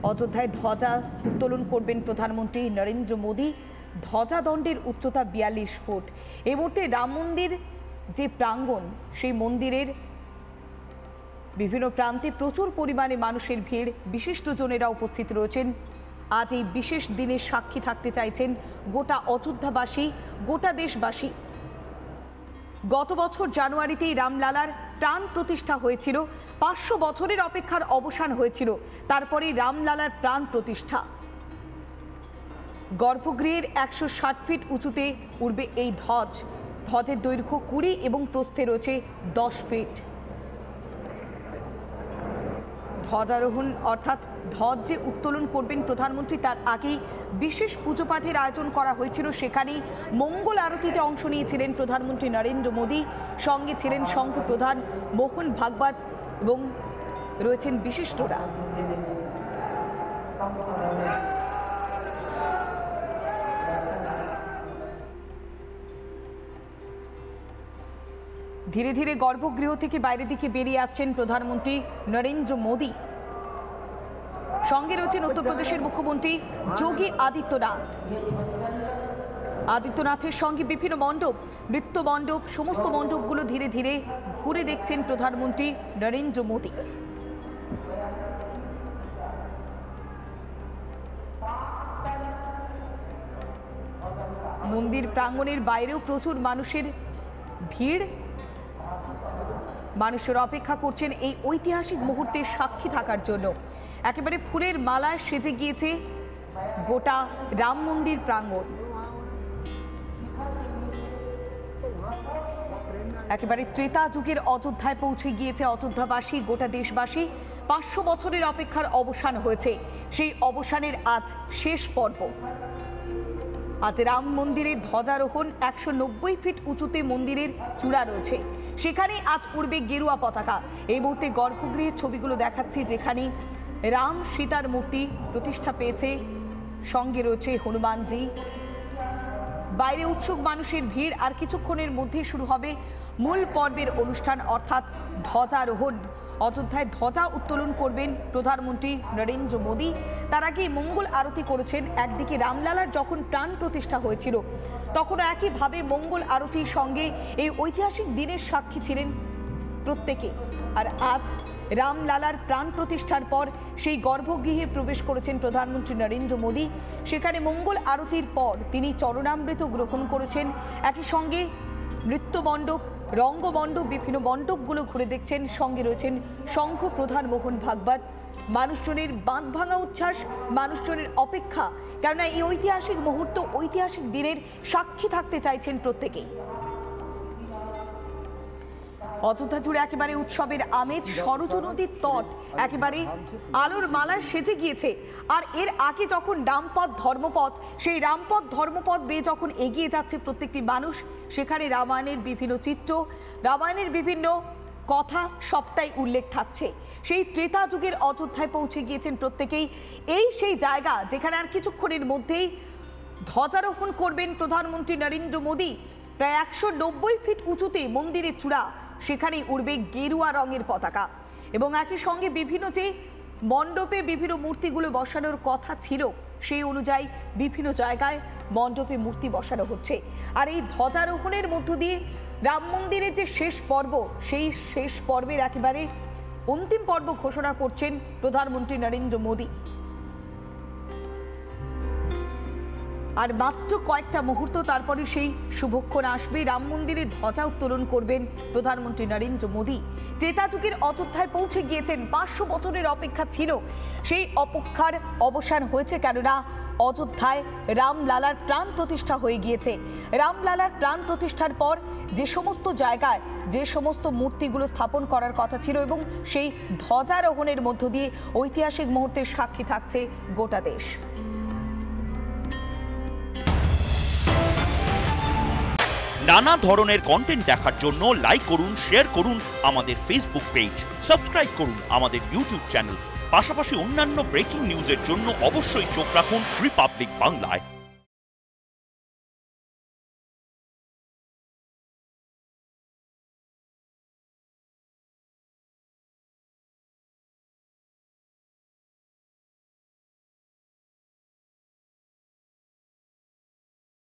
অযোধ্যায় ধ্বজা উত্তোলন করবেন প্রধানমন্ত্রী নরেন্দ্র মোদী। ধ্বজাদণ্ডের উচ্চতা ৪২ ফুট। এই মুহূর্তে রাম মন্দির যে প্রাঙ্গণ, সেই মন্দিরের বিভিন্ন প্রান্তে প্রচুর পরিমাণে মানুষের ভিড়, বিশিষ্টজনেরা উপস্থিত রয়েছেন। আজ এই বিশেষ দিনে সাক্ষী থাকতে চাইছেন গোটা অযোধ্যাবাসী, গোটা দেশবাসী। গত বছর জানুয়ারিতেই রামলালার প্রাণ প্রতিষ্ঠা হয়েছিল। ৫০০ বছরের অপেক্ষার অবসান হয়েছিল, তারপরেই রামলালার প্রাণ প্রতিষ্ঠা। গর্ভগৃহের ১৬০ ফিট উঁচুতে উঠবে এই ধ্বজ। ধ্বজের দৈর্ঘ্য ২০ এবং প্রস্থে রয়েছে ১০ ফিট। ধ্বজারোহণ অর্থাৎ ধ্বজ যে উত্তোলন করবেন প্রধানমন্ত্রী, তার আগেই বিশেষ পুজো পাঠের আয়োজন করা হয়েছিল। সেখানেই মঙ্গল আরতিতে অংশ নিয়েছিলেন প্রধানমন্ত্রী নরেন্দ্র মোদী। সঙ্গে ছিলেন সংঘ প্রধান মোহন ভাগবত এবং রয়েছেন বিশিষ্টরা। ধীরে ধীরে গর্ভগৃহ থেকে বাইরের দিকে বেরিয়ে আসছেন প্রধানমন্ত্রী নরেন্দ্র মোদী। সঙ্গে রয়েছেন উত্তরপ্রদেশের মুখ্যমন্ত্রী যোগী আদিত্যনাথ। আদিত্যনাথের সঙ্গে বিভিন্ন মণ্ডপ, নৃত্য মণ্ডপ, সমস্ত মণ্ডপগুলো ধীরে ধীরে ঘুরে দেখছেন প্রধানমন্ত্রী নরেন্দ্র মোদী। মন্দির প্রাঙ্গণের বাইরেও প্রচুর মানুষের ভিড়। মানুষের অপেক্ষা করছেন এই ঐতিহাসিক মুহূর্তের সাক্ষী থাকার জন্য। একেবারে ফুলের মালায় সেজে গিয়েছে গোটা রাম মন্দির প্রাঙ্গণ। একেবারে ত্রেতা যুগের অযোধ্যায় পৌঁছে গিয়েছে অযোধ্যাবাসী, গোটা দেশবাসী। ৫০০ বছরের অপেক্ষার অবসান হয়েছে, সেই অবসানের আজ শেষ পর্ব। আজ রাম মন্দিরের ধ্বজারোহণ। ১৯০ ফিট উঁচুতে মন্দিরের চূড়া রয়েছে, সেখানে আজ উড়বে গেরুয়া পতাকা। এই মুহূর্তে গর্ভগৃহের ছবিগুলো দেখাচ্ছি, যেখানে রাম সীতার মূর্তি প্রতিষ্ঠা পেয়েছে। সঙ্গে রয়েছে হনুমানজি। বাইরে উৎসুক মানুষের ভিড়। আর কিছুক্ষণের মধ্যে শুরু হবে মূল পর্বের অনুষ্ঠান, অর্থাৎ ধ্বজারোহণ। অযোধ্যায় ধ্বজা উত্তোলন করবেন প্রধানমন্ত্রী নরেন্দ্র মোদী। তার আগে মঙ্গল আরতি করেছেন। একদিকে রামলালার যখন প্রাণ প্রতিষ্ঠা হয়েছিল, তখন একইভাবে মঙ্গল আরতির সঙ্গে এই ঐতিহাসিক দিনের সাক্ষী ছিলেন প্রত্যেকে। আর আজ রামলালার প্রাণ প্রতিষ্ঠার পর সেই গর্ভগৃহে প্রবেশ করেছেন প্রধানমন্ত্রী নরেন্দ্র মোদী। সেখানে মঙ্গল আরতির পর তিনি চরণামৃত গ্রহণ করেছেন। একই সঙ্গে নৃত্যমণ্ডপ, রঙ্গমণ্ডপ, বিভিন্ন মণ্ডপগুলো ঘুরে দেখছেন। সঙ্গে রয়েছেন সংঘ প্রধান মোহন ভাগবত। মানুষজনের বাঁধ ভাঙা উচ্ছ্বাস, মানুষজনের অপেক্ষা, কেননা এই ঐতিহাসিক মুহূর্ত, ঐতিহাসিক দিনের সাক্ষী থাকতে চাইছেন প্রত্যেকেই। অযোধ্যা জুড়ে একেবারে উৎসবের আমেজ। সরজ নদীর তট একেবারে আলোর মালায় সেজে গিয়েছে। আর এর আগে যখন রামপথ ধর্মপথ, সেই রামপথ ধর্মপথ বেয়ে যখন এগিয়ে যাচ্ছে প্রত্যেকটি মানুষ, সেখানে রামায়ণের বিভিন্ন চিত্র, রামায়ণের বিভিন্ন কথা সবটাই উল্লেখ থাকছে। সেই ত্রেতা যুগের অযোধ্যায় পৌঁছে গিয়েছেন প্রত্যেকেই। এই সেই জায়গা যেখানে আর কিছুক্ষণের মধ্যেই ধ্বজারোহণ করবেন প্রধানমন্ত্রী নরেন্দ্র মোদী। প্রায় ১৯০ ফিট উঁচুতে মন্দিরের চূড়া, সেখানেই উড়বে গেরুয়া রঙের পতাকা। এবং একই সঙ্গে বিভিন্ন যে মণ্ডপে বিভিন্ন মূর্তিগুলো বসানোর কথা ছিল, সেই অনুযায়ী বিভিন্ন জায়গায় মণ্ডপে মূর্তি বসানো হচ্ছে। আর এই ধ্বজারোহণের মধ্য দিয়ে রাম মন্দিরের যে শেষ পর্ব, সেই শেষ পর্বের একেবারে অন্তিম পর্ব ঘোষণা করছেন প্রধানমন্ত্রী নরেন্দ্র মোদী। আর মাত্র কয়েকটা মুহূর্ত, তারপরে সেই শুভক্ষণ আসবে। রাম মন্দিরে ধ্বজা উত্তোলন করবেন প্রধানমন্ত্রী নরেন্দ্র মোদী। ত্রেতা যুগের অযোধ্যায় পৌঁছে গিয়েছেন। ৫০০ বছরের অপেক্ষা ছিল, সেই অপেক্ষার অবসান হয়েছে, কেননা অযোধ্যায় রামলালার প্রাণ প্রতিষ্ঠা হয়ে গিয়েছে। রামলালার প্রাণ প্রতিষ্ঠার পর যে সমস্ত জায়গায় যে সমস্ত মূর্তিগুলো স্থাপন করার কথা ছিল, এবং সেই ধ্বজারোহণের মধ্য দিয়ে ঐতিহাসিক মুহূর্তের সাক্ষী থাকছে গোটা দেশ। নানা ধরনের কন্টেন্ট দেখার জন্য লাইক করুন, শেয়ার করুন আমাদের ফেসবুক পেজ, সাবস্ক্রাইব করুন আমাদের ইউটিউব চ্যানেল। পাশাপাশি অন্যান্য ব্রেকিং নিউজের জন্য অবশ্যই চোখ রাখুন রিপাবলিক বাংলায়।